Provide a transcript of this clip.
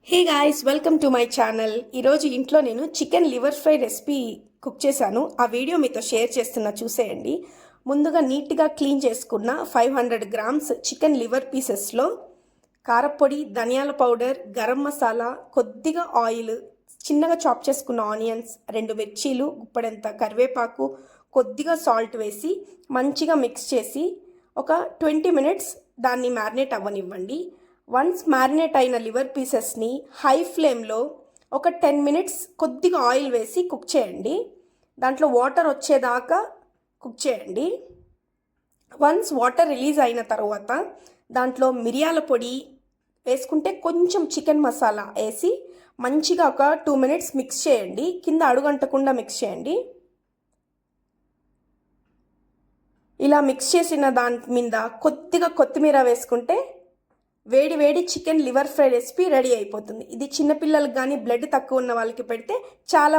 Hey guys, welcome to my channel. ఈరోజు ఇంట్లో నేను chicken liver fry recipe cook చేశాను. ఆ వీడియో మీతో షేర్ చేస్తున్నా, చూసేయండి. ముందుగా నీట్గా క్లీన్ చేసుకున్న 500 గ్రామ్స్ చికెన్ లివర్ పీసెస్లో కారపొడి, ధనియాల పౌడర్, గరం మసాలా, కొద్దిగా ఆయిల్, చిన్నగా చాప్ చేసుకున్న ఆనియన్స్, 2 మిర్చీలు, గుప్పడంత కరివేపాకు, కొద్దిగా సాల్ట్ వేసి మంచిగా మిక్స్ చేసి ఒక 20 మినిట్స్ దాన్ని మ్యారినేట్ అవ్వనివ్వండి. వన్స్ మ్యారినేట్ అయిన లివర్ పీసెస్ని హై ఫ్లేమ్లో ఒక 10 మినిట్స్ కొద్దిగా ఆయిల్ వేసి కుక్ చేయండి. దాంట్లో వాటర్ వచ్చేదాకా కుక్ చేయండి. వన్స్ వాటర్ రిలీజ్ అయిన తర్వాత దాంట్లో మిరియాల పొడి వేసుకుంటే కొంచెం చికెన్ మసాలా వేసి మంచిగా ఒక 2 మినిట్స్ మిక్స్ చేయండి. కింద అడుగంటకుండా మిక్స్ చేయండి. ఇలా మిక్స్ చేసిన దాని మీద కొద్దిగా కొత్తిమీర వేసుకుంటే వేడి వేడి chicken liver fry recipe ready అయిపోతుంది. ఇది చిన్నపిల్లలకు కానీ బ్లడ్ తక్కువ ఉన్న వాళ్ళకి పెడితే చాలా